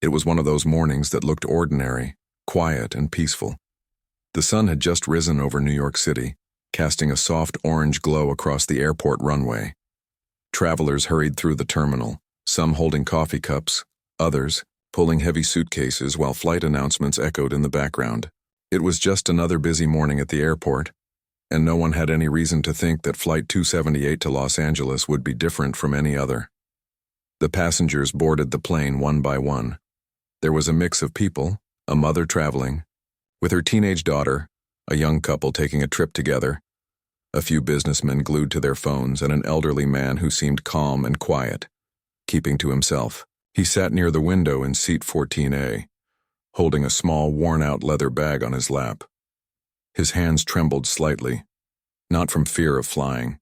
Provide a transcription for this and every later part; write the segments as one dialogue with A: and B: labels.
A: It was one of those mornings that looked ordinary, quiet, and peaceful. The sun had just risen over New York City, casting a soft orange glow across the airport runway. Travelers hurried through the terminal, some holding coffee cups, others pulling heavy suitcases while flight announcements echoed in the background. It was just another busy morning at the airport, and no one had any reason to think that Flight 278 to Los Angeles would be different from any other. The passengers boarded the plane one by one. There was a mix of people, a mother traveling, with her teenage daughter, a young couple taking a trip together, a few businessmen glued to their phones, and an elderly man who seemed calm and quiet, keeping to himself. He sat near the window in seat 14A, holding a small, worn-out leather bag on his lap. His hands trembled slightly, not from fear of flying,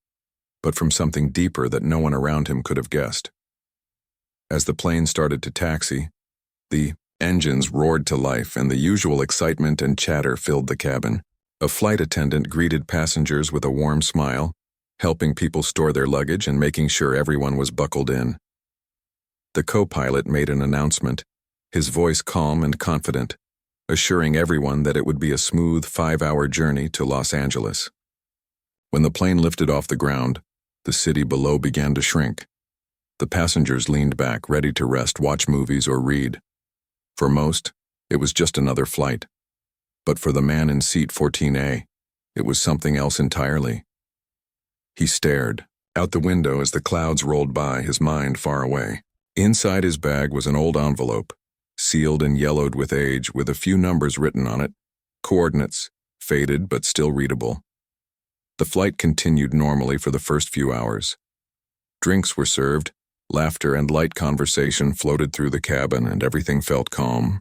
A: but from something deeper that no one around him could have guessed. As the plane started to taxi, the engines roared to life and the usual excitement and chatter filled the cabin. A flight attendant greeted passengers with a warm smile, helping people store their luggage and making sure everyone was buckled in. The co-pilot made an announcement, his voice calm and confident, assuring everyone that it would be a smooth 5-hour journey to Los Angeles. When the plane lifted off the ground, the city below began to shrink. The passengers leaned back, ready to rest, watch movies, or read. For most, it was just another flight. But for the man in seat 14A, it was something else entirely. He stared out the window as the clouds rolled by, his mind far away. Inside his bag was an old envelope, sealed and yellowed with age, with a few numbers written on it, coordinates, faded but still readable. The flight continued normally for the first few hours. Drinks were served, laughter and light conversation floated through the cabin, and everything felt calm.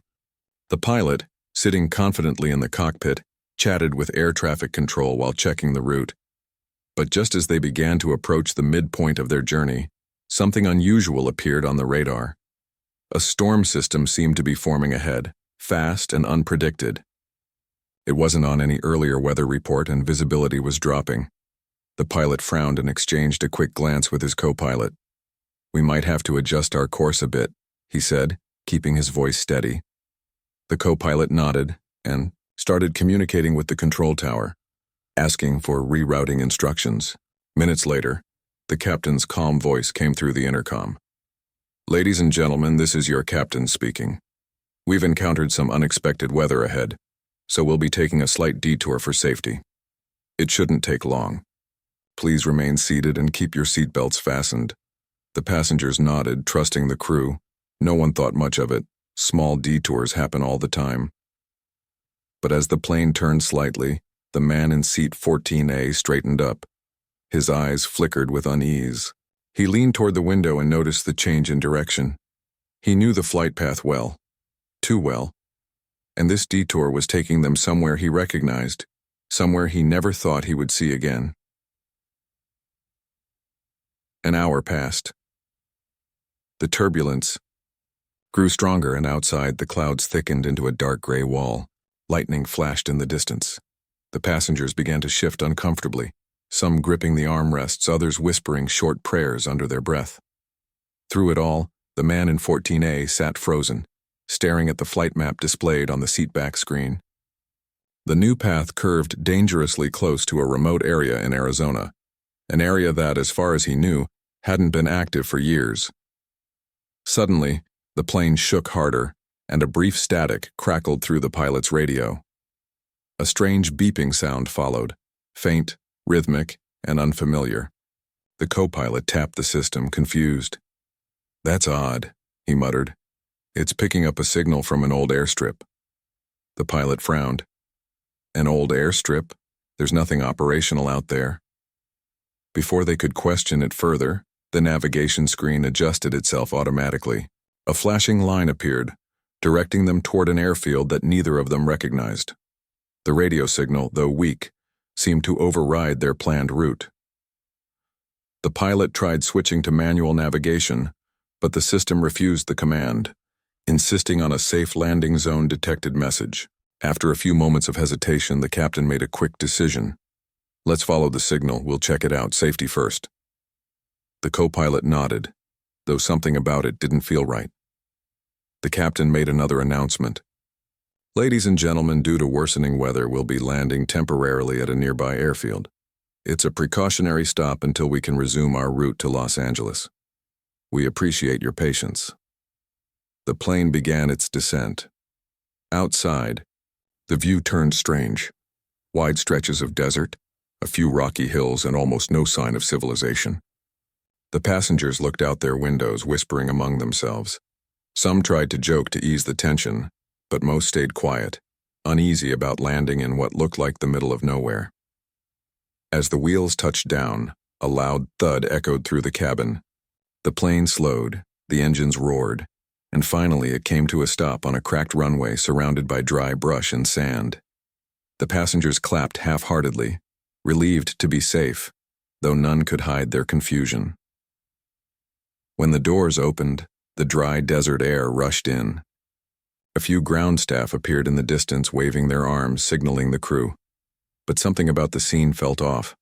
A: The pilot, sitting confidently in the cockpit, chatted with air traffic control while checking the route. But just as they began to approach the midpoint of their journey, something unusual appeared on the radar. A storm system seemed to be forming ahead, fast and unpredicted. It wasn't on any earlier weather report, and visibility was dropping. The pilot frowned and exchanged a quick glance with his co-pilot. "We might have to adjust our course a bit," he said, keeping his voice steady. The co-pilot nodded and started communicating with the control tower, asking for rerouting instructions. Minutes later, the captain's calm voice came through the intercom. "Ladies and gentlemen, this is your captain speaking. We've encountered some unexpected weather ahead, so we'll be taking a slight detour for safety. It shouldn't take long. Please remain seated and keep your seatbelts fastened." The passengers nodded, trusting the crew. No one thought much of it. Small detours happen all the time. But as the plane turned slightly, the man in seat 14A straightened up. His eyes flickered with unease. He leaned toward the window and noticed the change in direction. He knew the flight path well, too well, and this detour was taking them somewhere he recognized, somewhere he never thought he would see again. An hour passed. The turbulence grew stronger, and outside the clouds thickened into a dark gray wall. Lightning flashed in the distance. The passengers began to shift uncomfortably, some gripping the armrests, others whispering short prayers under their breath. Through it all, the man in 14A sat frozen, staring at the flight map displayed on the seatback screen. The new path curved dangerously close to a remote area in Arizona, an area that, as far as he knew, hadn't been active for years. Suddenly, the plane shook harder, and a brief static crackled through the pilot's radio. A strange beeping sound followed, faint, rhythmic, and unfamiliar. The co-pilot tapped the system, confused. "That's odd," he muttered. "It's picking up a signal from an old airstrip." The pilot frowned. "An old airstrip? There's nothing operational out there." Before they could question it further, the navigation screen adjusted itself automatically. A flashing line appeared, directing them toward an airfield that neither of them recognized. The radio signal, though weak, seemed to override their planned route. The pilot tried switching to manual navigation, but the system refused the command, insisting on a safe landing zone detected message. After a few moments of hesitation, the captain made a quick decision. "Let's follow the signal. We'll check it out. Safety first." The co-pilot nodded, though something about it didn't feel right. The captain made another announcement. Ladies and gentlemen, due to worsening weather, we'll be landing temporarily at a nearby airfield. It's a precautionary stop until we can resume our route to Los Angeles. We appreciate your patience. The plane began its descent. Outside, the view turned strange. Wide stretches of desert, a few rocky hills, and almost no sign of civilization. The passengers looked out their windows, whispering among themselves. Some tried to joke to ease the tension, but most stayed quiet, uneasy about landing in what looked like the middle of nowhere. As the wheels touched down, a loud thud echoed through the cabin. The plane slowed, the engines roared, and finally it came to a stop on a cracked runway surrounded by dry brush and sand. The passengers clapped half-heartedly, relieved to be safe, though none could hide their confusion. When the doors opened, the dry desert air rushed in. A few ground staff appeared in the distance, waving their arms, signaling the crew. But something about the scene felt off.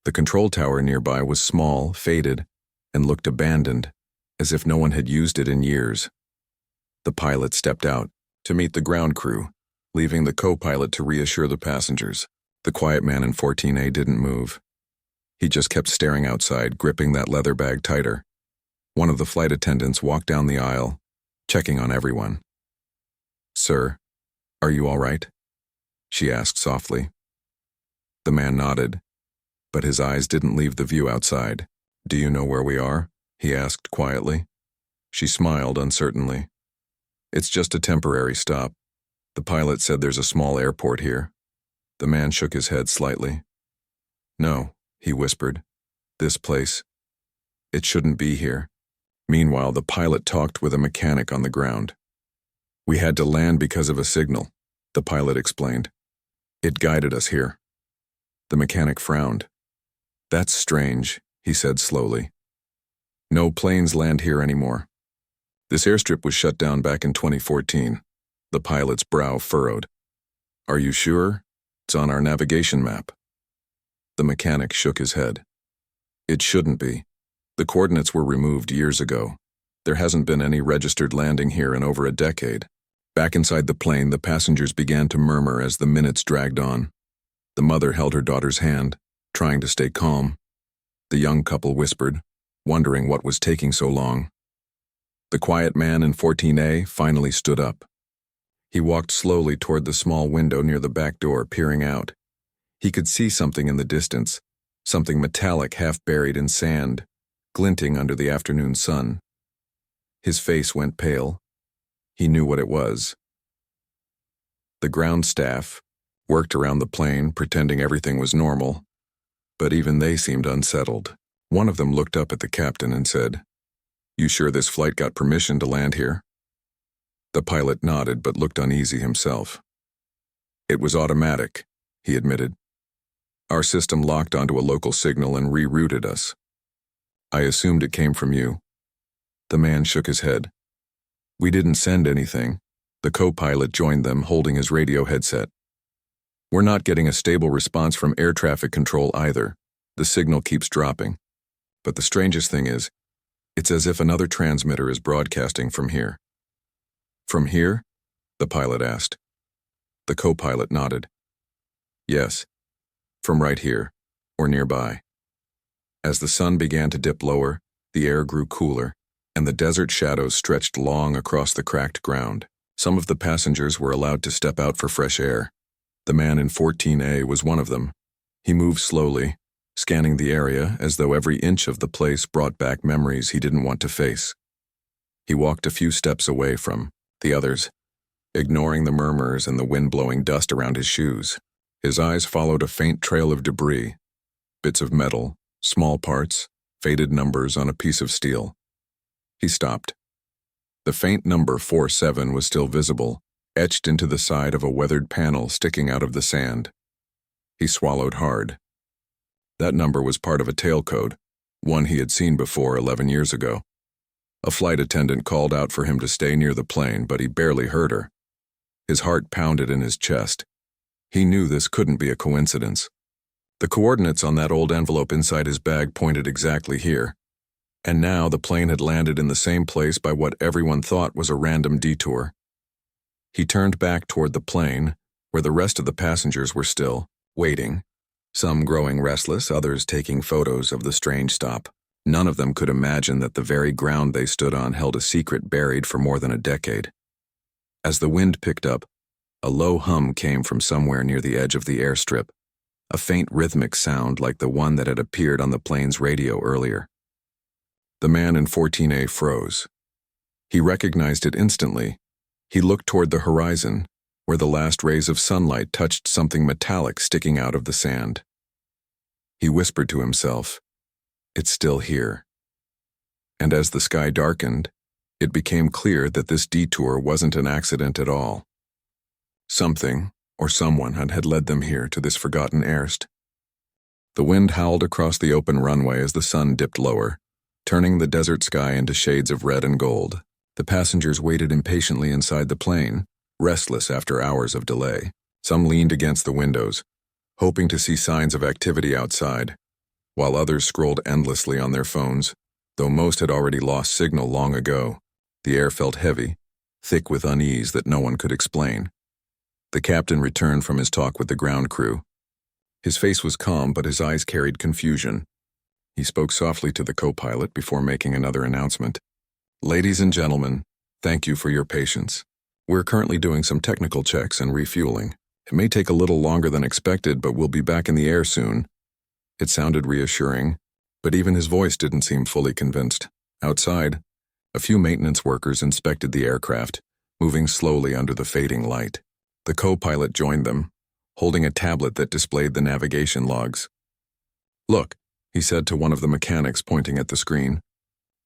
A: The control tower nearby was small, faded, and looked abandoned, as if no one had used it in years. The pilot stepped out to meet the ground crew, leaving the co-pilot to reassure the passengers. The quiet man in 14A didn't move. He just kept staring outside, gripping that leather bag tighter. One of the flight attendants walked down the aisle, checking on everyone. "Sir, are you all right?" she asked softly. The man nodded, but his eyes didn't leave the view outside. "Do you know where we are?" he asked quietly. She smiled uncertainly. "It's just a temporary stop. The pilot said there's a small airport here." The man shook his head slightly. "No," he whispered. "This place. It shouldn't be here." Meanwhile, the pilot talked with a mechanic on the ground. "We had to land because of a signal," the pilot explained. "It guided us here." The mechanic frowned. "That's strange," he said slowly. "No planes land here anymore. This airstrip was shut down back in 2014. The pilot's brow furrowed. "Are you sure? It's on our navigation map." The mechanic shook his head. "It shouldn't be. The coordinates were removed years ago. There hasn't been any registered landing here in over a decade." Back inside the plane, the passengers began to murmur as the minutes dragged on. The mother held her daughter's hand, trying to stay calm. The young couple whispered, wondering what was taking so long. The quiet man in 14A finally stood up. He walked slowly toward the small window near the back door, peering out. He could see something in the distance, something metallic half buried in sand, glinting under the afternoon sun. His face went pale. He knew what it was. The ground staff worked around the plane, pretending everything was normal, but even they seemed unsettled. One of them looked up at the captain and said, "You sure this flight got permission to land here?" The pilot nodded but looked uneasy himself. "It was automatic," he admitted. "Our system locked onto a local signal and rerouted us. I assumed it came from you." The man shook his head. "We didn't send anything." The co-pilot joined them, holding his radio headset. "We're not getting a stable response from air traffic control either. The signal keeps dropping. But the strangest thing is, it's as if another transmitter is broadcasting from here." "From here?" the pilot asked. The co-pilot nodded. "Yes, from right here, or nearby." As the sun began to dip lower, the air grew cooler, and the desert shadows stretched long across the cracked ground. Some of the passengers were allowed to step out for fresh air. The man in 14A was one of them. He moved slowly, scanning the area as though every inch of the place brought back memories he didn't want to face. He walked a few steps away from the others, ignoring the murmurs and the wind-blowing dust around his shoes. His eyes followed a faint trail of debris, bits of metal, small parts, faded numbers on a piece of steel. He stopped. The faint number 47 was still visible, etched into the side of a weathered panel sticking out of the sand. He swallowed hard. That number was part of a tailcode, one he had seen before 11 years ago. A flight attendant called out for him to stay near the plane, but he barely heard her. His heart pounded in his chest. He knew this couldn't be a coincidence. The coordinates on that old envelope inside his bag pointed exactly here. And now the plane had landed in the same place by what everyone thought was a random detour. He turned back toward the plane, where the rest of the passengers were still waiting, some growing restless, others taking photos of the strange stop. None of them could imagine that the very ground they stood on held a secret buried for more than a decade. As the wind picked up, a low hum came from somewhere near the edge of the airstrip, a faint rhythmic sound like the one that had appeared on the plane's radio earlier. The man in 14A froze. He recognized it instantly. He looked toward the horizon, where the last rays of sunlight touched something metallic sticking out of the sand. He whispered to himself, "It's still here." And as the sky darkened, it became clear that this detour wasn't an accident at all. Something, or someone, had led them here to this forgotten airst. The wind howled across the open runway as the sun dipped lower, turning the desert sky into shades of red and gold. The passengers waited impatiently inside the plane, restless after hours of delay. Some leaned against the windows, hoping to see signs of activity outside, while others scrolled endlessly on their phones, though most had already lost signal long ago. The air felt heavy, thick with unease that no one could explain. The captain returned from his talk with the ground crew. His face was calm, but his eyes carried confusion. He spoke softly to the co-pilot before making another announcement. "Ladies and gentlemen, thank you for your patience. We're currently doing some technical checks and refueling. It may take a little longer than expected, but we'll be back in the air soon." It sounded reassuring, but even his voice didn't seem fully convinced. Outside, a few maintenance workers inspected the aircraft, moving slowly under the fading light. The co-pilot joined them, holding a tablet that displayed the navigation logs. "Look," he said to one of the mechanics pointing at the screen.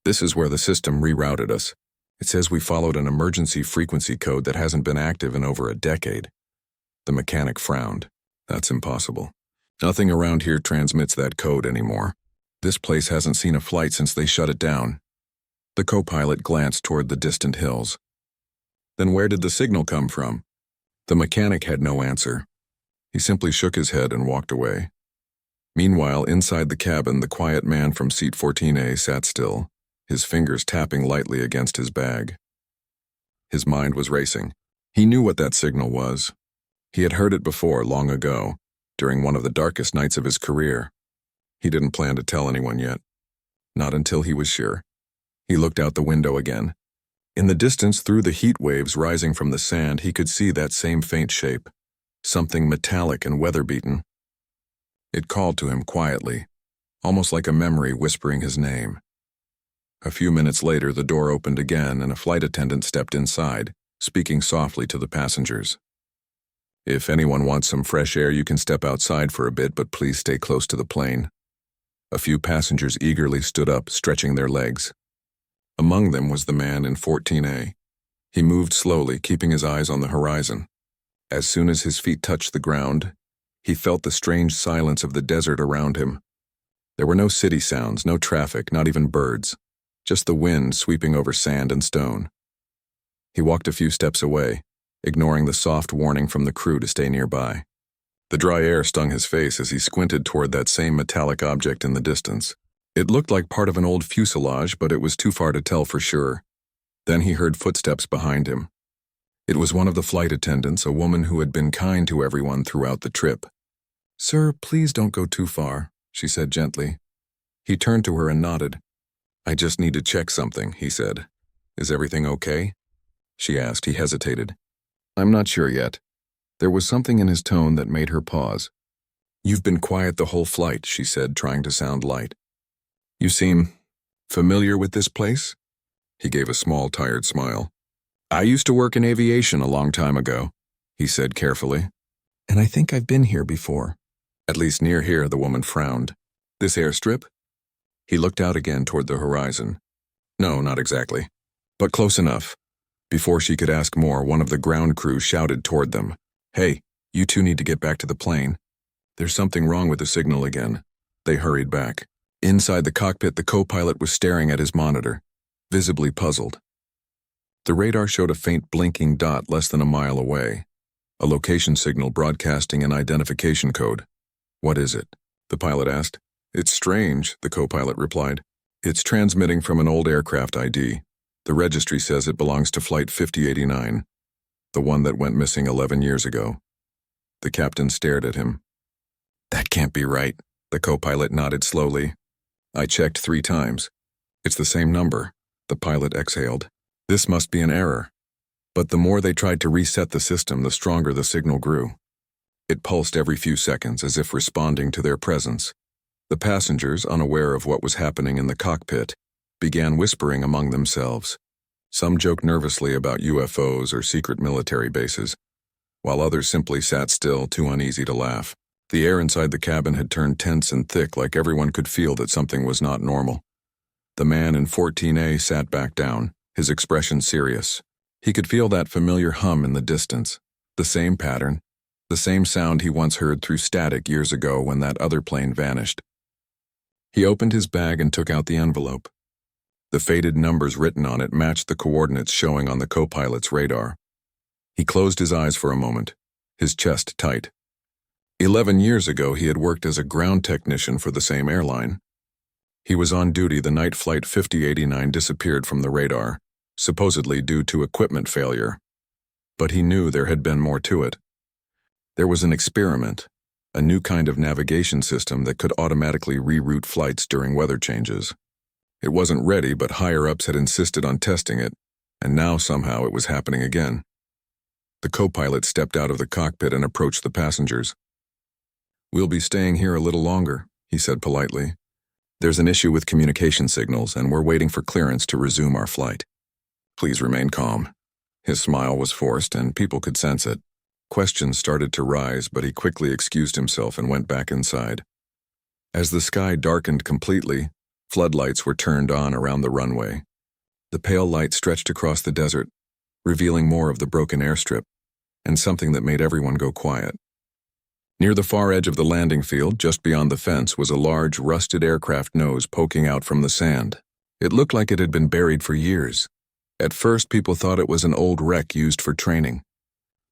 A: "This is where the system rerouted us. It says we followed an emergency frequency code that hasn't been active in over a decade." The mechanic frowned. "That's impossible. Nothing around here transmits that code anymore. This place hasn't seen a flight since they shut it down." The co-pilot glanced toward the distant hills. "Then where did the signal come from?" The mechanic had no answer. He simply shook his head and walked away. Meanwhile, inside the cabin, the quiet man from seat 14A sat still, his fingers tapping lightly against his bag. His mind was racing. He knew what that signal was. He had heard it before, long ago, during one of the darkest nights of his career. He didn't plan to tell anyone yet. Not until he was sure. He looked out the window again. In the distance, through the heat waves rising from the sand, he could see that same faint shape, something metallic and weather-beaten. It called to him quietly, almost like a memory whispering his name. A few minutes later, the door opened again and a flight attendant stepped inside, speaking softly to the passengers. "If anyone wants some fresh air, you can step outside for a bit, but please stay close to the plane." A few passengers eagerly stood up, stretching their legs. Among them was the man in 14A. He moved slowly, keeping his eyes on the horizon. As soon as his feet touched the ground, he felt the strange silence of the desert around him. There were no city sounds, no traffic, not even birds, just the wind sweeping over sand and stone. He walked a few steps away, ignoring the soft warning from the crew to stay nearby. The dry air stung his face as he squinted toward that same metallic object in the distance. It looked like part of an old fuselage, but it was too far to tell for sure. Then he heard footsteps behind him. It was one of the flight attendants, a woman who had been kind to everyone throughout the trip. "Sir, please don't go too far," she said gently. He turned to her and nodded. "I just need to check something," he said. "Is everything okay?" she asked. He hesitated. "I'm not sure yet." There was something in his tone that made her pause. "You've been quiet the whole flight," she said, trying to sound light. "You seem familiar with this place?" He gave a small, tired smile. "I used to work in aviation a long time ago," he said carefully. "And I think I've been here before." "At least near here," the woman frowned. "This airstrip?" He looked out again toward the horizon. "No, not exactly, but close enough." Before she could ask more, one of the ground crew shouted toward them. "Hey, you two need to get back to the plane. There's something wrong with the signal again." They hurried back. Inside the cockpit, the co-pilot was staring at his monitor, visibly puzzled. The radar showed a faint blinking dot less than a mile away, a location signal broadcasting an identification code. "What is it?" the pilot asked. "It's strange," the co-pilot replied. It's transmitting from an old aircraft ID. The registry says it belongs to Flight 5089, the one that went missing 11 years ago. The captain stared at him. That can't be right. The co-pilot nodded slowly. I checked 3 times. It's the same number. The pilot exhaled. This must be an error. But the more they tried to reset the system, the stronger the signal grew. It pulsed every few seconds as if responding to their presence. The passengers, unaware of what was happening in the cockpit, began whispering among themselves. Some joked nervously about UFOs or secret military bases, while others simply sat still, too uneasy to laugh. The air inside the cabin had turned tense and thick, like everyone could feel that something was not normal. The man in 14A sat back down, his expression serious. He could feel that familiar hum in the distance, the same pattern, the same sound he once heard through static years ago when that other plane vanished. He opened his bag and took out the envelope. The faded numbers written on it matched the coordinates showing on the co-pilot's radar. He closed his eyes for a moment, his chest tight. 11 years ago, he had worked as a ground technician for the same airline. He was on duty the night Flight 5089 disappeared from the radar, supposedly due to equipment failure. But he knew there had been more to it. There was an experiment, a new kind of navigation system that could automatically reroute flights during weather changes. It wasn't ready, but higher-ups had insisted on testing it, and now somehow it was happening again. The co-pilot stepped out of the cockpit and approached the passengers. "We'll be staying here a little longer," he said politely. "There's an issue with communication signals, and we're waiting for clearance to resume our flight. Please remain calm." His smile was forced, and people could sense it. Questions started to rise, but he quickly excused himself and went back inside. As the sky darkened completely, floodlights were turned on around the runway. The pale light stretched across the desert, revealing more of the broken airstrip, and something that made everyone go quiet. Near the far edge of the landing field, just beyond the fence, was a large, rusted aircraft nose poking out from the sand. It looked like it had been buried for years. At first, people thought it was an old wreck used for training.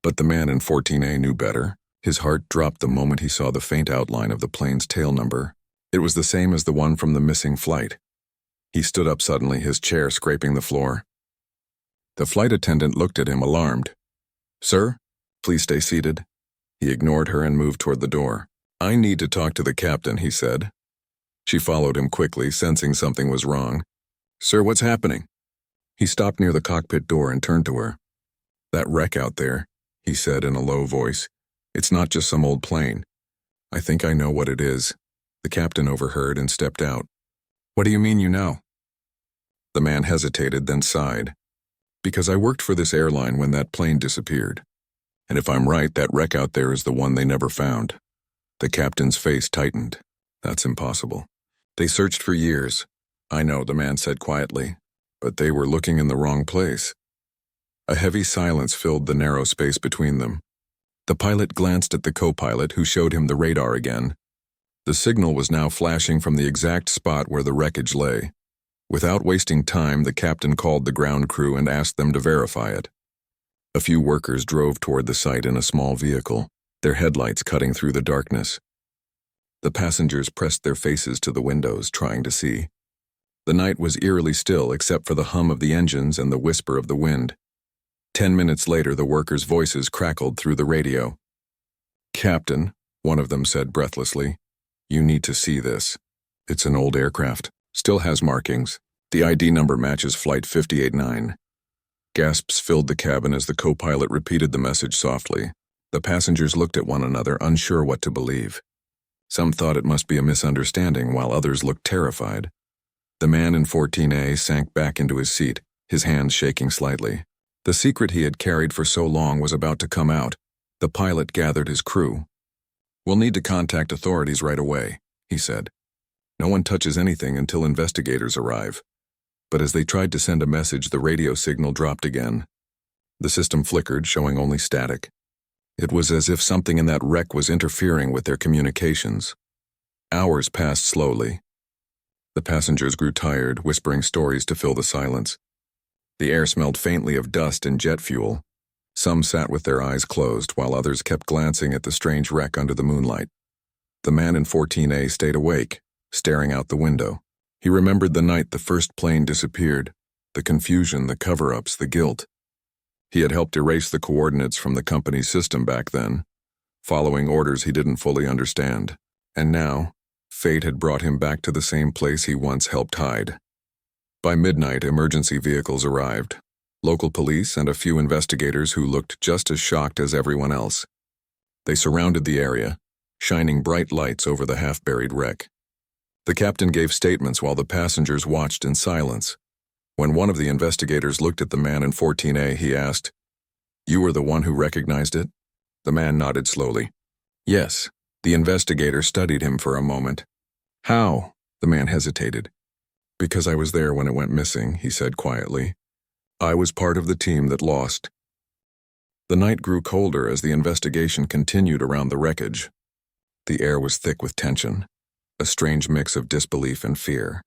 A: But the man in 14A knew better. His heart dropped the moment he saw the faint outline of the plane's tail number. It was the same as the one from the missing flight. He stood up suddenly, his chair scraping the floor. The flight attendant looked at him, alarmed. "Sir, please stay seated." He ignored her and moved toward the door. "I need to talk to the captain," he said. She followed him quickly, sensing something was wrong. "Sir, what's happening?" He stopped near the cockpit door and turned to her. "That wreck out there," he said in a low voice. "It's not just some old plane. I think I know what it is." The captain overheard and stepped out. "What do you mean you know?" The man hesitated, then sighed. "Because I worked for this airline when that plane disappeared. And if I'm right, that wreck out there is the one they never found." The captain's face tightened. "That's impossible. They searched for years." "I know," the man said quietly, "but they were looking in the wrong place." A heavy silence filled the narrow space between them. The pilot glanced at the co-pilot, who showed him the radar again. The signal was now flashing from the exact spot where the wreckage lay. Without wasting time, the captain called the ground crew and asked them to verify it. A few workers drove toward the site in a small vehicle, their headlights cutting through the darkness. The passengers pressed their faces to the windows, trying to see. The night was eerily still except for the hum of the engines and the whisper of the wind. 10 minutes later, the workers' voices crackled through the radio. "Captain," one of them said breathlessly, "you need to see this. It's an old aircraft. Still has markings. The ID number matches Flight 5089. Gasps filled the cabin as the co-pilot repeated the message softly. The passengers looked at one another, unsure what to believe. Some thought it must be a misunderstanding, while others looked terrified. The man in 14A sank back into his seat, his hands shaking slightly. The secret he had carried for so long was about to come out. The pilot gathered his crew. "We'll need to contact authorities right away," he said. "No one touches anything until investigators arrive." But as they tried to send a message, the radio signal dropped again. The system flickered, showing only static. It was as if something in that wreck was interfering with their communications. Hours passed slowly. The passengers grew tired, whispering stories to fill the silence. The air smelled faintly of dust and jet fuel. Some sat with their eyes closed, while others kept glancing at the strange wreck under the moonlight. The man in 14A stayed awake, staring out the window. He remembered the night the first plane disappeared, the confusion, the cover-ups, the guilt. He had helped erase the coordinates from the company's system back then, following orders he didn't fully understand. And now, fate had brought him back to the same place he once helped hide. By midnight, emergency vehicles arrived, local police and a few investigators who looked just as shocked as everyone else. They surrounded the area, shining bright lights over the half-buried wreck. The captain gave statements while the passengers watched in silence. When one of the investigators looked at the man in 14A, he asked, "You were the one who recognized it?" The man nodded slowly. "Yes." The investigator studied him for a moment. "How?" The man hesitated. "Because I was there when it went missing," he said quietly. "I was part of the team that lost." The night grew colder as the investigation continued around the wreckage. The air was thick with tension, a strange mix of disbelief and fear.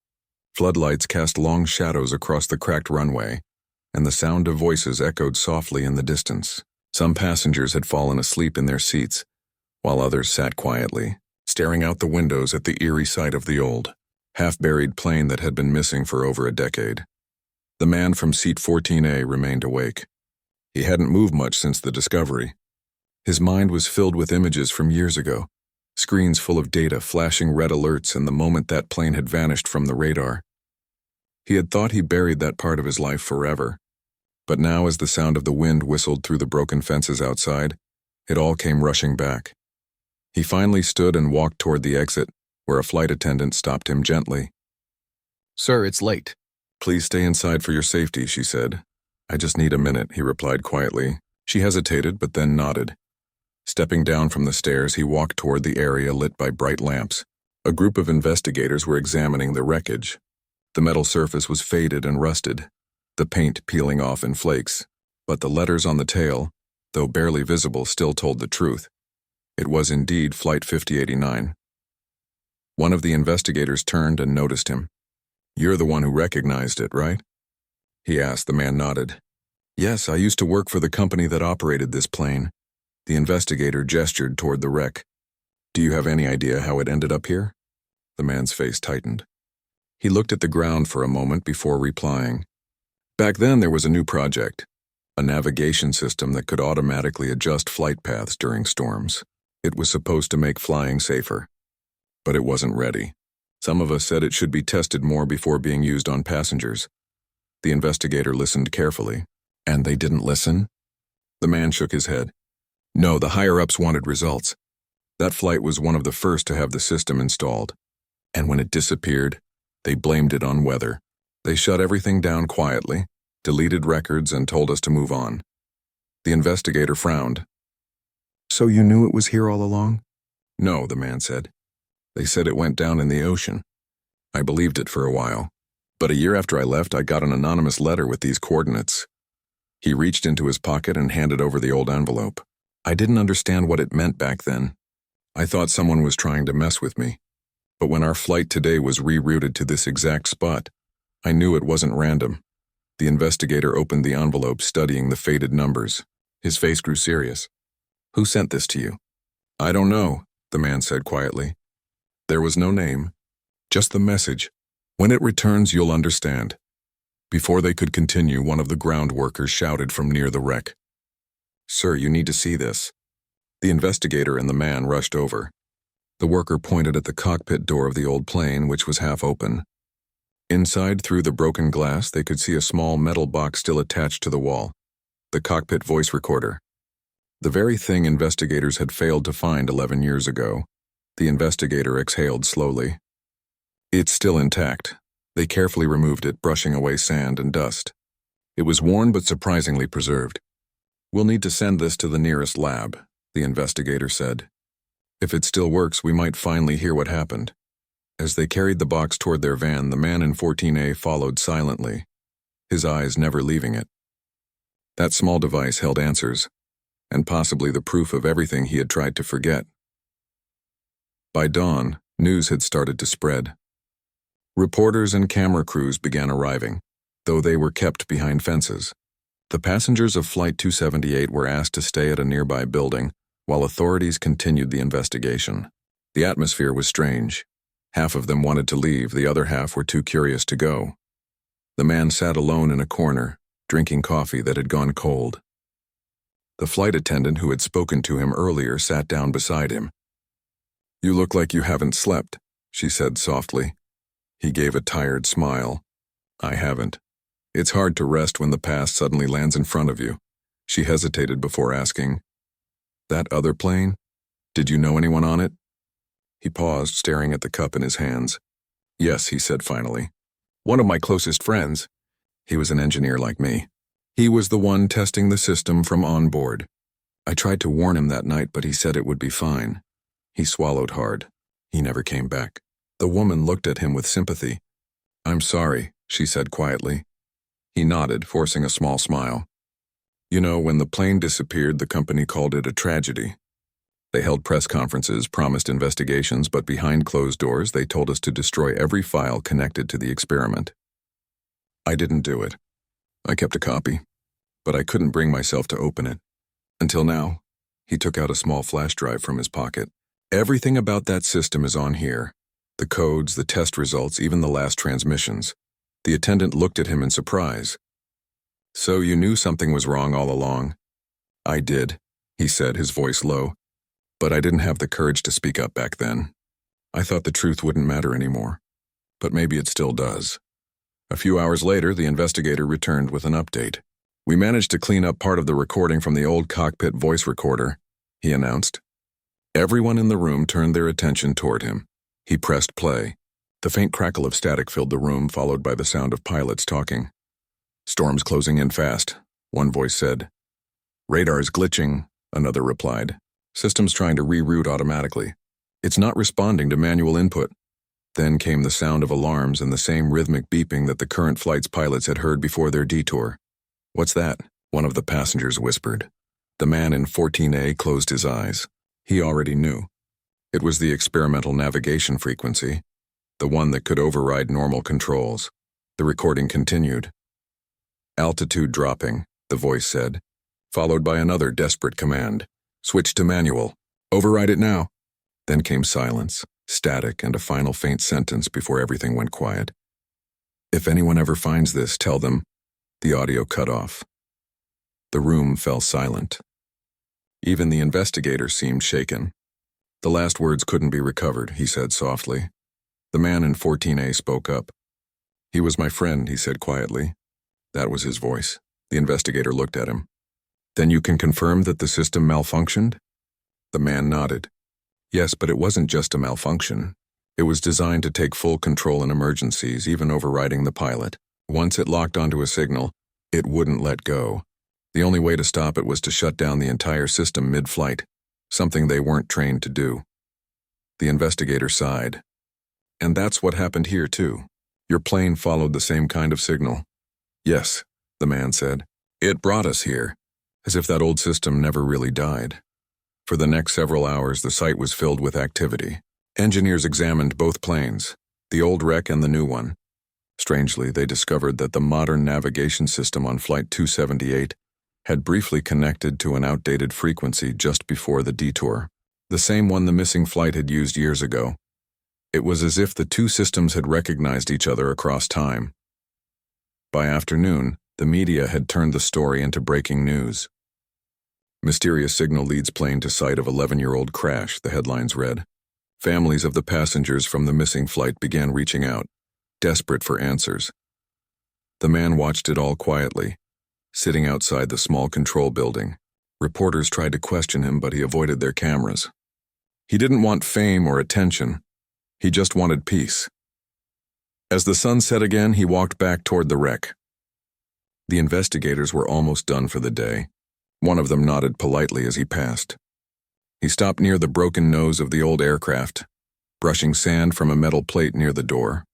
A: Floodlights cast long shadows across the cracked runway, and the sound of voices echoed softly in the distance. Some passengers had fallen asleep in their seats, while others sat quietly, staring out the windows at the eerie sight of the old, half-buried plane that had been missing for over a decade. The man from seat 14A remained awake. He hadn't moved much since the discovery. His mind was filled with images from years ago, screens full of data flashing red alerts in the moment that plane had vanished from the radar. He had thought he buried that part of his life forever, but now as the sound of the wind whistled through the broken fences outside, it all came rushing back. He finally stood and walked toward the exit, where a flight attendant stopped him gently.
B: "Sir, it's late."
A: "Please stay inside for your safety," she said. "I just need a minute," he replied quietly. She hesitated, but then nodded. Stepping down from the stairs, he walked toward the area lit by bright lamps. A group of investigators were examining the wreckage. The metal surface was faded and rusted, the paint peeling off in flakes, but the letters on the tail, though barely visible, still told the truth. It was indeed Flight 5089. One of the investigators turned and noticed him. "You're the one who recognized it, right?" he asked. The man nodded. "Yes, I used to work for the company that operated this plane." The investigator gestured toward the wreck. "Do you have any idea how it ended up here?" The man's face tightened. He looked at the ground for a moment before replying. "Back then there was a new project, a navigation system that could automatically adjust flight paths during storms. It was supposed to make flying safer, but it wasn't ready. Some of us said it should be tested more before being used on passengers." The investigator listened carefully. "And they didn't listen?" The man shook his head. "No, the higher-ups wanted results. That flight was one of the first to have the system installed. And when it disappeared, they blamed it on weather. They shut everything down quietly, deleted records, and told us to move on." The investigator frowned. "So you knew it was here all along?" "No," the man said. "They said it went down in the ocean. I believed it for a while. But a year after I left, I got an anonymous letter with these coordinates." He reached into his pocket and handed over the old envelope. "I didn't understand what it meant back then. I thought someone was trying to mess with me. But when our flight today was rerouted to this exact spot, I knew it wasn't random." The investigator opened the envelope, studying the faded numbers. His face grew serious. "Who sent this to you?" "I don't know," the man said quietly. "There was no name, just the message. When it returns, you'll understand." Before they could continue, one of the ground workers shouted from near the wreck, "Sir, you need to see this." The investigator and the man rushed over. The worker pointed at the cockpit door of the old plane, which was half open. Inside, through the broken glass, they could see a small metal box still attached to the wall. The cockpit voice recorder. The very thing investigators had failed to find 11 years ago. The investigator exhaled slowly. "It's still intact." They carefully removed it, brushing away sand and dust. It was worn but surprisingly preserved. "We'll need to send this to the nearest lab," the investigator said. "If it still works, we might finally hear what happened." As they carried the box toward their van, the man in 14A followed silently, his eyes never leaving it. That small device held answers, and possibly the proof of everything he had tried to forget. By dawn, news had started to spread. Reporters and camera crews began arriving, though they were kept behind fences. The passengers of Flight 278 were asked to stay at a nearby building, while authorities continued the investigation. The atmosphere was strange. Half of them wanted to leave, the other half were too curious to go. The man sat alone in a corner, drinking coffee that had gone cold. The flight attendant who had spoken to him earlier sat down beside him. "You look like you haven't slept," she said softly. He gave a tired smile. "I haven't. It's hard to rest when the past suddenly lands in front of you." She hesitated before asking, "That other plane? Did you know anyone on it?" He paused, staring at the cup in his hands. "Yes," he said finally. "One of my closest friends. He was an engineer like me. He was the one testing the system from on board. I tried to warn him that night, but he said it would be fine." He swallowed hard. He never came back. The woman looked at him with sympathy. "I'm sorry," she said quietly. He nodded, forcing a small smile. "You know, when the plane disappeared, the company called it a tragedy. They held press conferences, promised investigations, but behind closed doors, they told us to destroy every file connected to the experiment. I didn't do it. I kept a copy, but I couldn't bring myself to open it. Until now." He took out a small flash drive from his pocket. "Everything about that system is on here. The codes, the test results, even the last transmissions." The attendant looked at him in surprise. "So you knew something was wrong all along?" "I did," he said, his voice low. "But I didn't have the courage to speak up back then. I thought the truth wouldn't matter anymore. But maybe it still does." A few hours later, the investigator returned with an update. "We managed to clean up part of the recording from the old cockpit voice recorder," he announced. Everyone in the room turned their attention toward him. He pressed play. The faint crackle of static filled the room, followed by the sound of pilots talking. "Storm's closing in fast," one voice said. "Radar's glitching," another replied. "System's trying to reroute automatically. It's not responding to manual input." Then came the sound of alarms and the same rhythmic beeping that the current flight's pilots had heard before their detour. "What's that?" one of the passengers whispered. The man in 14A closed his eyes. He already knew. It was the experimental navigation frequency, the one that could override normal controls. The recording continued. "Altitude dropping," the voice said, followed by another desperate command. "Switch to manual. Override it now." Then came silence, static, and a final faint sentence before everything went quiet. "If anyone ever finds this, tell them." The audio cut off. The room fell silent. Even the investigator seemed shaken. "The last words couldn't be recovered," he said softly. The man in 14A spoke up. "He was my friend," he said quietly. That was his voice. The investigator looked at him. "Then you can confirm that the system malfunctioned?" The man nodded. "Yes, but it wasn't just a malfunction. It was designed to take full control in emergencies, even overriding the pilot. Once it locked onto a signal, it wouldn't let go. The only way to stop it was to shut down the entire system mid-flight, something they weren't trained to do." The investigator sighed. "And that's what happened here, too. Your plane followed the same kind of signal." "Yes," the man said. "It brought us here, as if that old system never really died." For the next several hours, the site was filled with activity. Engineers examined both planes, the old wreck and the new one. Strangely, they discovered that the modern navigation system on Flight 278 had briefly connected to an outdated frequency just before the detour, the same one the missing flight had used years ago. It was as if the two systems had recognized each other across time. By afternoon, the media had turned the story into breaking news. "Mysterious signal leads plane to site of 11-year-old crash," the headlines read. Families of the passengers from the missing flight began reaching out, desperate for answers. The man watched it all quietly, sitting outside the small control building. Reporters tried to question him, but he avoided their cameras. He didn't want fame or attention. He just wanted peace. As the sun set again, he walked back toward the wreck. The investigators were almost done for the day. One of them nodded politely as he passed. He stopped near the broken nose of the old aircraft, brushing sand from a metal plate near the door.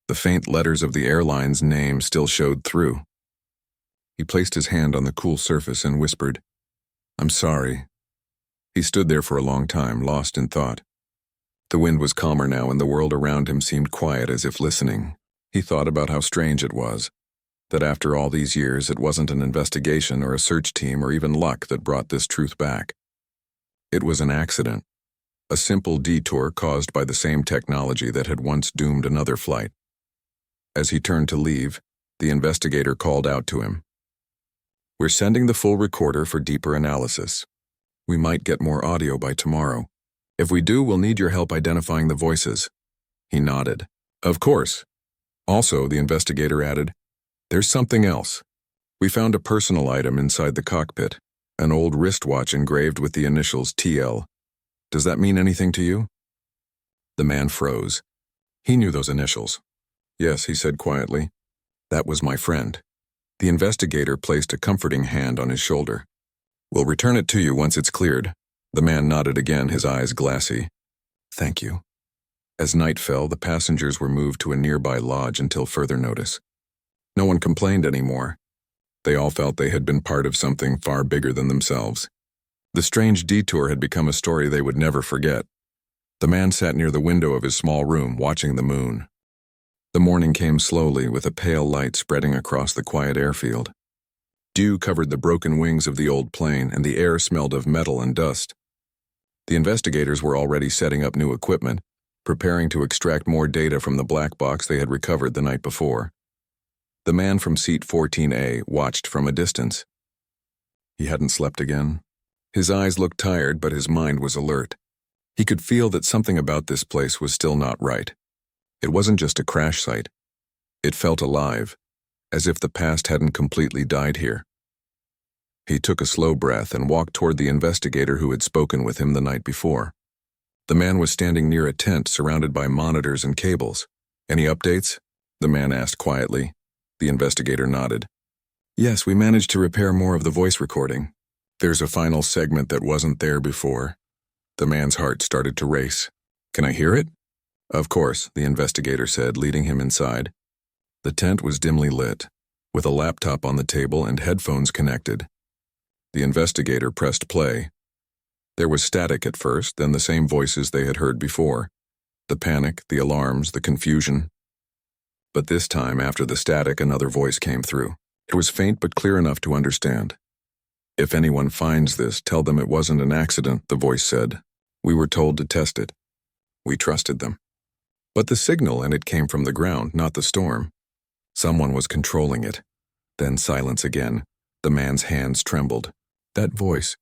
A: The faint letters of the airline's name still showed through. He placed his hand on the cool surface and whispered, "I'm sorry." He stood there for a long time, lost in thought. The wind was calmer now, and the world around him seemed quiet, as if listening. He thought about how strange it was, that after all these years, it wasn't an investigation or a search team or even luck that brought this truth back. It was an accident. a simple detour caused by the same technology that had once doomed another flight. As he turned to leave, the investigator called out to him. "We're sending the full recorder for deeper analysis. We might get more audio by tomorrow. If we do, we'll need your help identifying the voices." He nodded. "Of course." Also, the investigator added, "There's something else. We found a personal item inside the cockpit, an old wristwatch engraved with the initials TL. Does that mean anything to you?" The man froze. He knew those initials. "Yes," he said quietly. "That was my friend." The investigator placed a comforting hand on his shoulder. "We'll return it to you once it's cleared." The man nodded again, his eyes glassy. "Thank you." As night fell, the passengers were moved to a nearby lodge until further notice. No one complained anymore. They all felt they had been part of something far bigger than themselves. The strange detour had become a story they would never forget. The man sat near the window of his small room, watching the moon. The morning came slowly, with a pale light spreading across the quiet airfield. Dew covered the broken wings of the old plane, and the air smelled of metal and dust. The investigators were already setting up new equipment, preparing to extract more data from the black box they had recovered the night before. The man from seat 14A watched from a distance. He hadn't slept again. His eyes looked tired, but his mind was alert. He could feel that something about this place was still not right. It wasn't just a crash site. It felt alive, as if the past hadn't completely died here. He took a slow breath and walked toward the investigator who had spoken with him the night before. The man was standing near a tent surrounded by monitors and cables. "Any updates?" the man asked quietly. The investigator nodded. "Yes, we managed to repair more of the voice recording. There's a final segment that wasn't there before." The man's heart started to race. "Can I hear it?" "Of course," the investigator said, leading him inside. The tent was dimly lit, with a laptop on the table and headphones connected. The investigator pressed play. There was static at first, then the same voices they had heard before. The panic, the alarms, the confusion. But this time, after the static, another voice came through. It was faint but clear enough to understand. "If anyone finds this, tell them it wasn't an accident," the voice said. "We were told to test it. We trusted them." But the signal, and it came from the ground, not the storm. Someone was controlling it. Then silence again. The man's hands trembled. "That voice."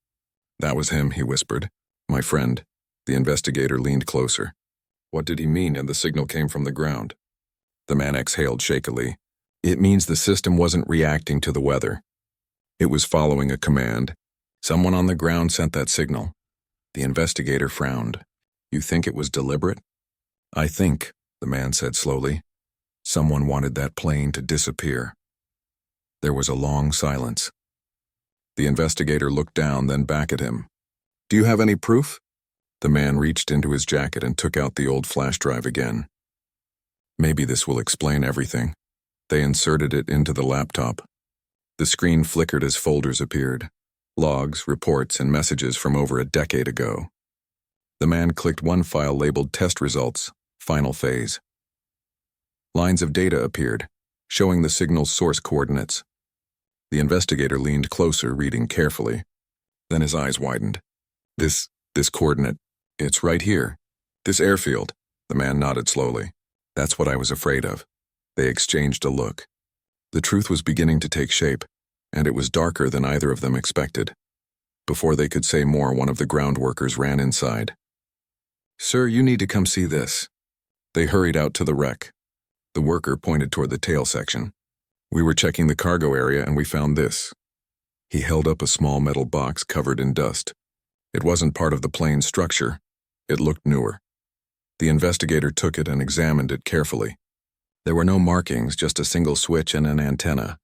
A: "That was him," he whispered. "My friend." The investigator leaned closer. "What did he mean, and the signal came from the ground?" The man exhaled shakily. "It means the system wasn't reacting to the weather. It was following a command. Someone on the ground sent that signal." The investigator frowned. "You think it was deliberate?" "I think," the man said slowly, "someone wanted that plane to disappear." There was a long silence. The investigator looked down, then back at him. "Do you have any proof?" The man reached into his jacket and took out the old flash drive again. "Maybe this will explain everything." They inserted it into the laptop. The screen flickered as folders appeared. Logs, reports, and messages from over a decade ago. The man clicked one file labeled Test Results, Final Phase. Lines of data appeared, showing the signal's source coordinates. The investigator leaned closer, reading carefully. Then his eyes widened. This coordinate, it's right here. This airfield." The man nodded slowly. "That's what I was afraid of." They exchanged a look. The truth was beginning to take shape, and it was darker than either of them expected. Before they could say more, one of the ground workers ran inside. "Sir, you need to come see this." They hurried out to the wreck. The worker pointed toward the tail section. "We were checking the cargo area and we found this." He held up a small metal box covered in dust. It wasn't part of the plane's structure. It looked newer. The investigator took it and examined it carefully. There were no markings, just a single switch and an antenna.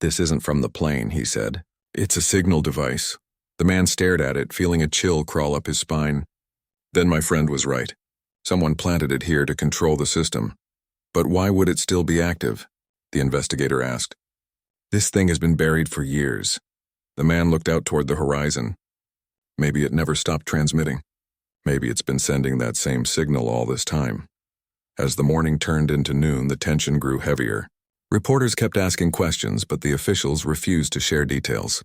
A: "This isn't from the plane," he said. "It's a signal device." The man stared at it, feeling a chill crawl up his spine. Then my friend was right. Someone planted it here to control the system. "But why would it still be active?" the investigator asked. "This thing has been buried for years." The man looked out toward the horizon. "Maybe it never stopped transmitting. Maybe it's been sending that same signal all this time." As the morning turned into noon, the tension grew heavier. Reporters kept asking questions, but the officials refused to share details.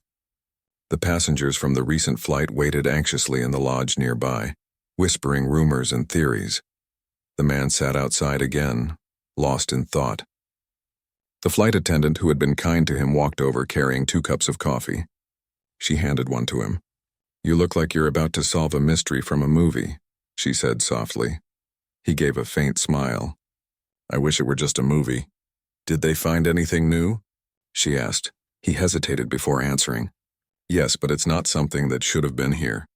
A: The passengers from the recent flight waited anxiously in the lodge nearby. whispering rumors and theories. The man sat outside again, lost in thought. The flight attendant who had been kind to him walked over carrying 2 cups of coffee. She handed one to him. "You look like you're about to solve a mystery from a movie," she said softly. He gave a faint smile. "I wish it were just a movie." "Did they find anything new?" she asked. He hesitated before answering. "Yes, but it's not something that should have been here.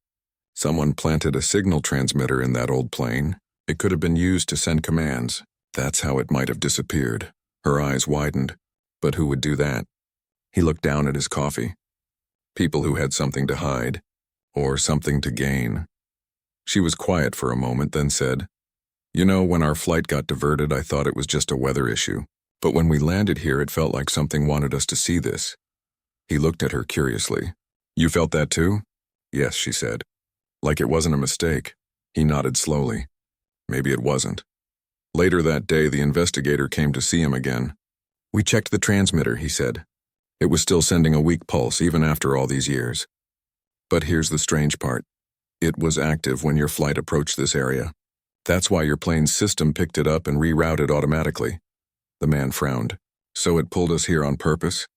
A: Someone planted a signal transmitter in that old plane. It could have been used to send commands. That's how it might have disappeared." Her eyes widened. But who would do that? He looked down at his coffee. People who had something to hide, or something to gain. She was quiet for a moment, then said, "You know, when our flight got diverted, I thought it was just a weather issue. But when we landed here, it felt like something wanted us to see this." He looked at her curiously. "You felt that too?" "Yes," she said. "Like it wasn't a mistake." He nodded slowly. "Maybe it wasn't." Later that day, the investigator came to see him again. "We checked the transmitter," he said. "It was still sending a weak pulse even after all these years. But here's the strange part. It was active when your flight approached this area. That's why your plane's system picked it up and rerouted automatically." The man frowned. "So it pulled us here on purpose?"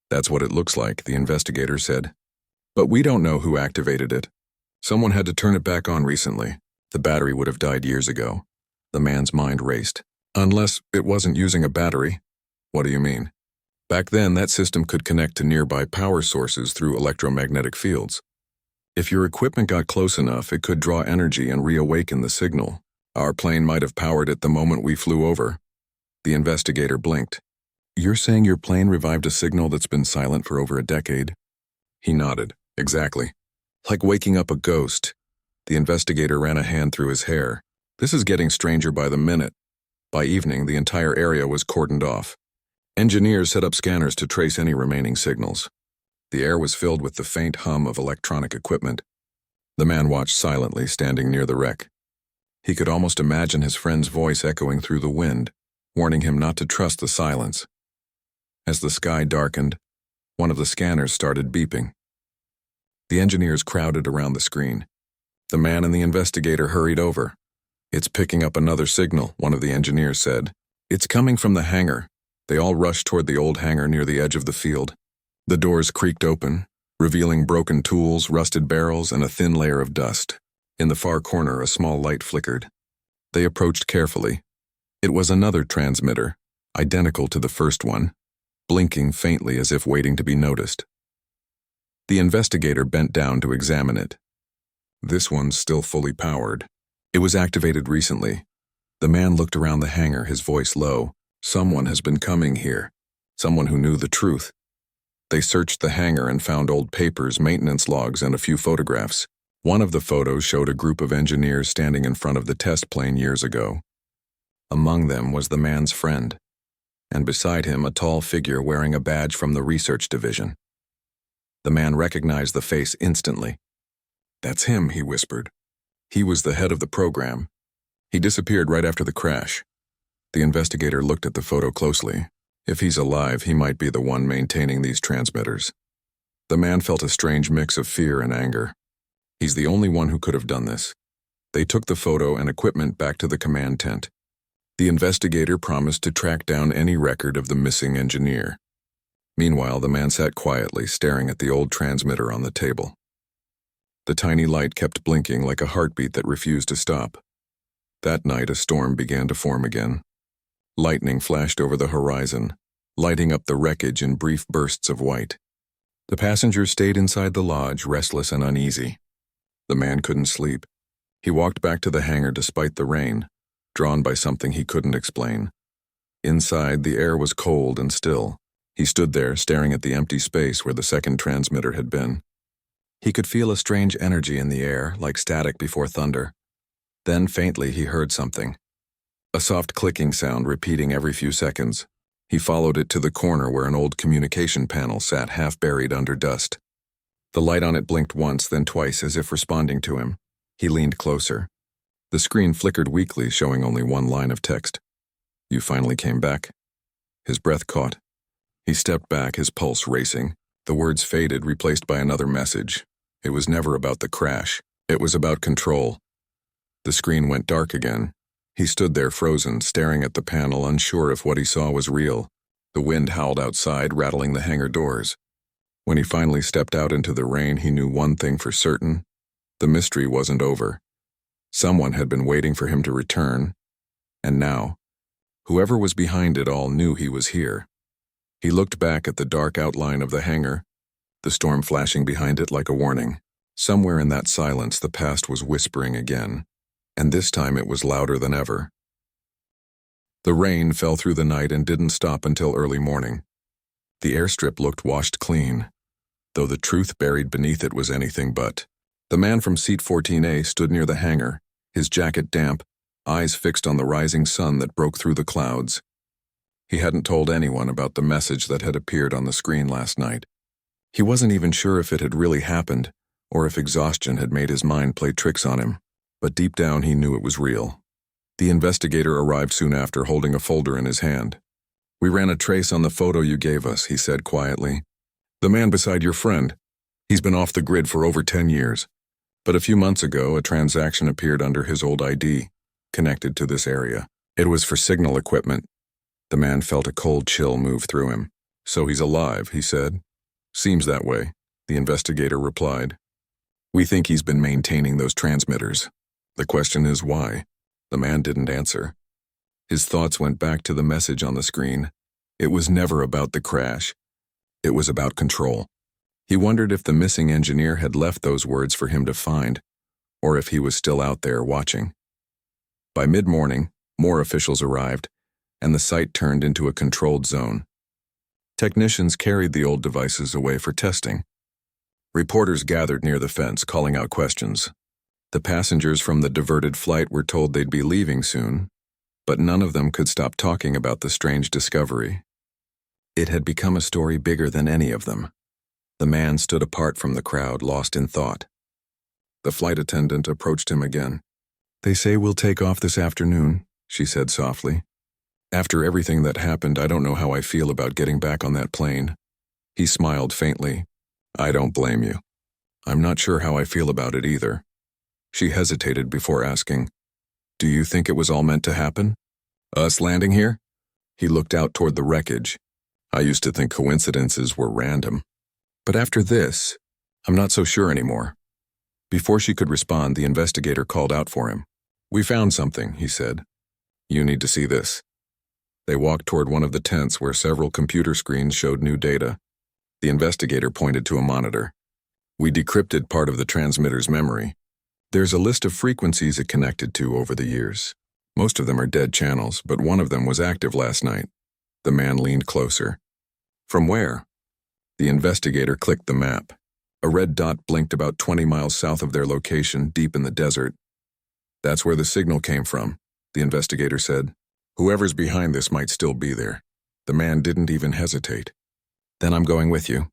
A: "That's what it looks like," the investigator said. "But we don't know who activated it. Someone had to turn it back on recently. The battery would have died years ago." The man's mind raced. "Unless it wasn't using a battery." "What do you mean?" "Back then, that system could connect to nearby power sources through electromagnetic fields. If your equipment got close enough, it could draw energy and reawaken the signal. Our plane might have powered it the moment we flew over." The investigator blinked. "You're saying your plane revived a signal that's been silent for over a decade?" He nodded. "Exactly. Like waking up a ghost." The investigator ran a hand through his hair. "This is getting stranger by the minute." By evening, the entire area was cordoned off. Engineers set up scanners to trace any remaining signals. The air was filled with the faint hum of electronic equipment. The man watched silently, standing near the wreck. He could almost imagine his friend's voice echoing through the wind, warning him not to trust the silence. As the sky darkened, one of the scanners started beeping. The engineers crowded around the screen. The man and the investigator hurried over. "It's picking up another signal," one of the engineers said. "It's coming from the hangar." They all rushed toward the old hangar near the edge of the field. The doors creaked open, revealing broken tools, rusted barrels, and a thin layer of dust. In the far corner, a small light flickered. They approached carefully. It was another transmitter, identical to the first one, blinking faintly as if waiting to be noticed. The investigator bent down to examine it. This one's still fully powered. It was activated recently. The man looked around the hangar, his voice low. Someone has been coming here. Someone who knew the truth. They searched the hangar and found old papers, maintenance logs, and a few photographs. One of the photos showed a group of engineers standing in front of the test plane years ago. Among them was the man's friend, and beside him a tall figure wearing a badge from the research division. The man recognized the face instantly. "That's him," he whispered. "He was the head of the program. He disappeared right after the crash." The investigator looked at the photo closely. If he's alive, he might be the one maintaining these transmitters. The man felt a strange mix of fear and anger. He's the only one who could have done this. They took the photo and equipment back to the command tent. The investigator promised to track down any record of the missing engineer. Meanwhile, the man sat quietly, staring at the old transmitter on the table. The tiny light kept blinking like a heartbeat that refused to stop. That night, a storm began to form again. Lightning flashed over the horizon, lighting up the wreckage in brief bursts of white. The passengers stayed inside the lodge, restless and uneasy. The man couldn't sleep. He walked back to the hangar despite the rain, drawn by something he couldn't explain. Inside, the air was cold and still. He stood there, staring at the empty space where the second transmitter had been. He could feel a strange energy in the air, like static before thunder. Then, faintly, he heard something. A soft clicking sound repeating every few seconds. He followed it to the corner where an old communication panel sat half buried under dust. The light on it blinked once, then twice, as if responding to him. He leaned closer. The screen flickered weakly, showing only one line of text. "You finally came back." His breath caught. He stepped back, his pulse racing. The words faded, replaced by another message. It was never about the crash. It was about control. The screen went dark again. He stood there frozen, staring at the panel, unsure if what he saw was real. The wind howled outside, rattling the hangar doors. When he finally stepped out into the rain, he knew one thing for certain. The mystery wasn't over. Someone had been waiting for him to return, and now, whoever was behind it all knew he was here. He looked back at the dark outline of the hangar, the storm flashing behind it like a warning. Somewhere in that silence, the past was whispering again, and this time it was louder than ever. The rain fell through the night and didn't stop until early morning. The airstrip looked washed clean, though the truth buried beneath it was anything but. The man from seat 14A stood near the hangar, his jacket damp, eyes fixed on the rising sun that broke through the clouds. He hadn't told anyone about the message that had appeared on the screen last night. He wasn't even sure if it had really happened, or if exhaustion had made his mind play tricks on him, but deep down he knew it was real. The investigator arrived soon after, holding a folder in his hand. "We ran a trace on the photo you gave us," he said quietly. "The man beside your friend. He's been off the grid for over 10 years. But a few months ago, a transaction appeared under his old ID, connected to this area. It was for signal equipment." The man felt a cold chill move through him. "So he's alive," he said. "Seems that way," the investigator replied. "We think he's been maintaining those transmitters. The question is why?" The man didn't answer. His thoughts went back to the message on the screen. It was never about the crash. It was about control. He wondered if the missing engineer had left those words for him to find, or if he was still out there watching. By mid-morning, more officials arrived, and the site turned into a controlled zone. Technicians carried the old devices away for testing. Reporters gathered near the fence, calling out questions. The passengers from the diverted flight were told they'd be leaving soon, but none of them could stop talking about the strange discovery. It had become a story bigger than any of them. The man stood apart from the crowd, lost in thought. The flight attendant approached him again. "They say we'll take off this afternoon," she said softly. "After everything that happened, I don't know how I feel about getting back on that plane." He smiled faintly. "I don't blame you. I'm not sure how I feel about it either." She hesitated before asking, "Do you think it was all meant to happen? Us landing here?" He looked out toward the wreckage. "I used to think coincidences were random. But after this, I'm not so sure anymore." Before she could respond, the investigator called out for him. "We found something," he said. "You need to see this." They walked toward one of the tents where several computer screens showed new data. The investigator pointed to a monitor. "We decrypted part of the transmitter's memory. There's a list of frequencies it connected to over the years. Most of them are dead channels, but one of them was active last night." The man leaned closer. "From where?" The investigator clicked the map. A red dot blinked about 20 miles south of their location, deep in the desert. "That's where the signal came from," the investigator said. "Whoever's behind this might still be there." The man didn't even hesitate. "Then I'm going with you."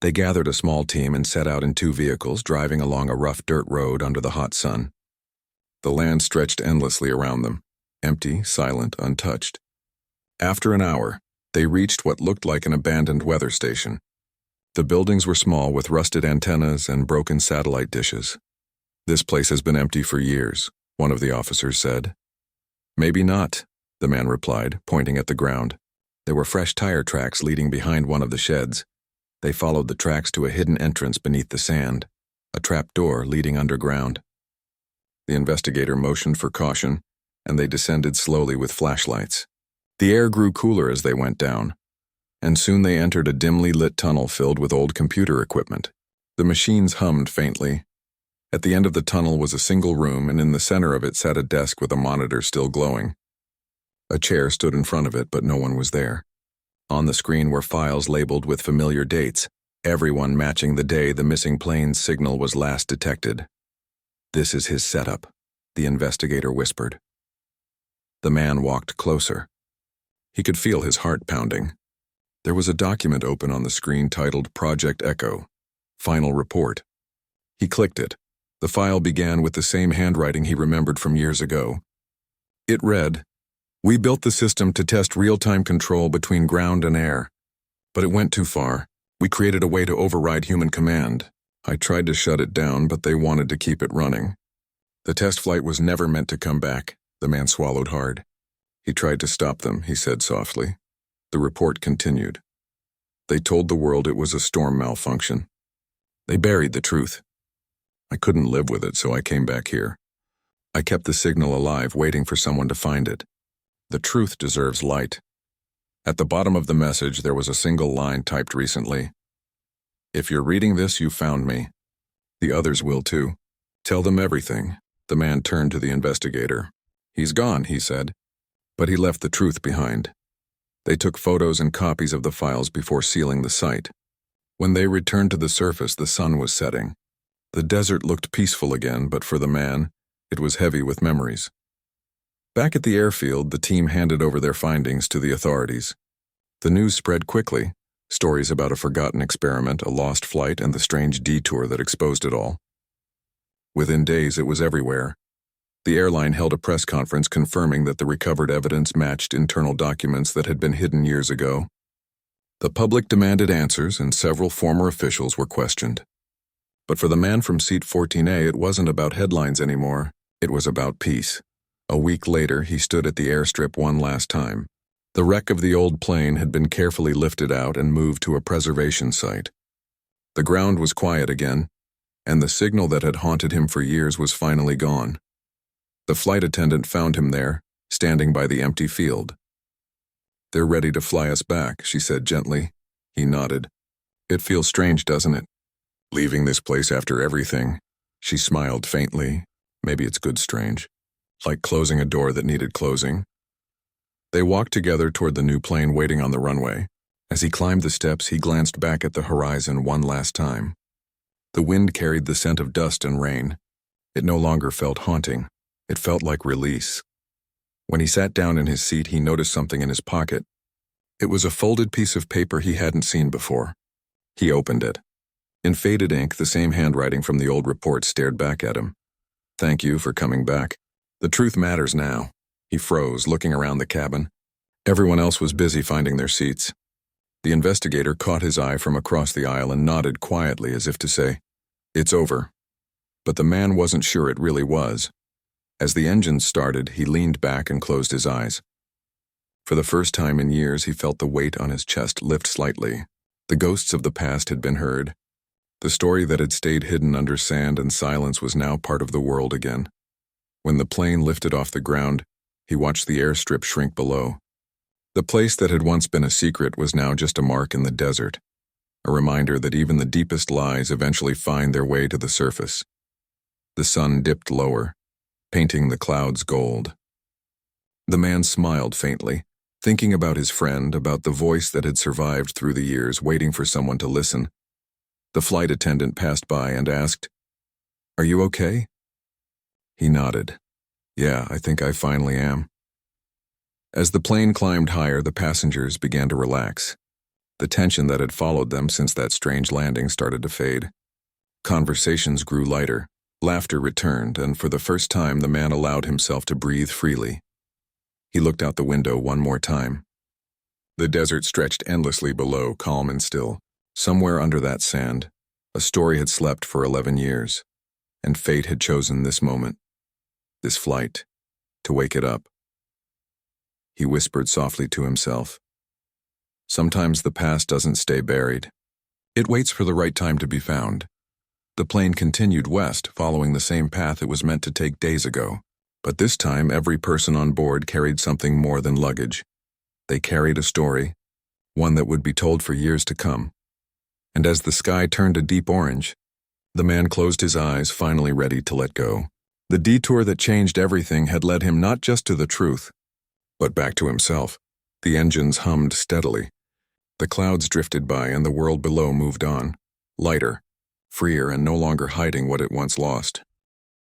A: They gathered a small team and set out in 2 vehicles, driving along a rough dirt road under the hot sun. The land stretched endlessly around them, empty, silent, untouched. After an hour, they reached what looked like an abandoned weather station. The buildings were small, with rusted antennas and broken satellite dishes. "This place has been empty for years," one of the officers said. "Maybe not," the man replied, pointing at the ground. There were fresh tire tracks leading behind one of the sheds. They followed the tracks to a hidden entrance beneath the sand, a trap door leading underground. The investigator motioned for caution, and they descended slowly with flashlights. The air grew cooler as they went down, and soon they entered a dimly lit tunnel filled with old computer equipment. The machines hummed faintly. At the end of the tunnel was a single room, and in the center of it sat a desk with a monitor still glowing. A chair stood in front of it, but no one was there. On the screen were files labeled with familiar dates, everyone matching the day the missing plane's signal was last detected. "This is his setup," the investigator whispered. The man walked closer. He could feel his heart pounding. There was a document open on the screen titled Project Echo, Final Report. He clicked it. The file began with the same handwriting he remembered from years ago. It read, "We built the system to test real-time control between ground and air. But it went too far. We created a way to override human command. I tried to shut it down, but they wanted to keep it running." The test flight was never meant to come back. The man swallowed hard. He tried to stop them, he said softly. The report continued. They told the world it was a storm malfunction. They buried the truth. I couldn't live with it, so I came back here. I kept the signal alive, waiting for someone to find it. The truth deserves light. At the bottom of the message, there was a single line typed recently. If you're reading this, you found me. The others will too. Tell them everything. The man turned to the investigator. He's gone, he said. But he left the truth behind. They took photos and copies of the files before sealing the site. When they returned to the surface, the sun was setting. The desert looked peaceful again, but for the man, it was heavy with memories. Back at the airfield, the team handed over their findings to the authorities. The news spread quickly. Stories about a forgotten experiment, a lost flight, and the strange detour that exposed it all. Within days, it was everywhere. The airline held a press conference confirming that the recovered evidence matched internal documents that had been hidden years ago. The public demanded answers, and several former officials were questioned. But for the man from seat 14A, it wasn't about headlines anymore. It was about peace. A week later, he stood at the airstrip one last time. The wreck of the old plane had been carefully lifted out and moved to a preservation site. The ground was quiet again, and the signal that had haunted him for years was finally gone. The flight attendant found him there, standing by the empty field. They're ready to fly us back, she said gently. He nodded. It feels strange, doesn't it? Leaving this place after everything. She smiled faintly. Maybe it's good strange. Like closing a door that needed closing. They walked together toward the new plane waiting on the runway. As he climbed the steps, he glanced back at the horizon one last time. The wind carried the scent of dust and rain. It no longer felt haunting. It felt like release. When he sat down in his seat, he noticed something in his pocket. It was a folded piece of paper he hadn't seen before. He opened it. In faded ink, the same handwriting from the old report stared back at him. Thank you for coming back. The truth matters now. He froze, looking around the cabin. Everyone else was busy finding their seats. The investigator caught his eye from across the aisle and nodded quietly as if to say, It's over. But the man wasn't sure it really was. As the engines started, he leaned back and closed his eyes. For the first time in years, he felt the weight on his chest lift slightly. The ghosts of the past had been heard. The story that had stayed hidden under sand and silence was now part of the world again. When the plane lifted off the ground, he watched the airstrip shrink below. The place that had once been a secret was now just a mark in the desert, a reminder that even the deepest lies eventually find their way to the surface. The sun dipped lower, painting the clouds gold. The man smiled faintly, thinking about his friend, about the voice that had survived through the years, waiting for someone to listen. The flight attendant passed by and asked, Are you okay? He nodded. Yeah, I think I finally am. As the plane climbed higher, the passengers began to relax. The tension that had followed them since that strange landing started to fade. Conversations grew lighter, laughter returned, and for the first time the man allowed himself to breathe freely. He looked out the window one more time. The desert stretched endlessly below, calm and still. Somewhere under that sand, a story had slept for 11 years, and fate had chosen this moment, this flight, to wake it up. He whispered softly to himself. Sometimes the past doesn't stay buried. It waits for the right time to be found. The plane continued west, following the same path it was meant to take days ago. But this time, every person on board carried something more than luggage. They carried a story, one that would be told for years to come. And as the sky turned a deep orange, the man closed his eyes, finally ready to let go. The detour that changed everything had led him not just to the truth, but back to himself. The engines hummed steadily. The clouds drifted by and the world below moved on, lighter, freer, and no longer hiding what it once lost.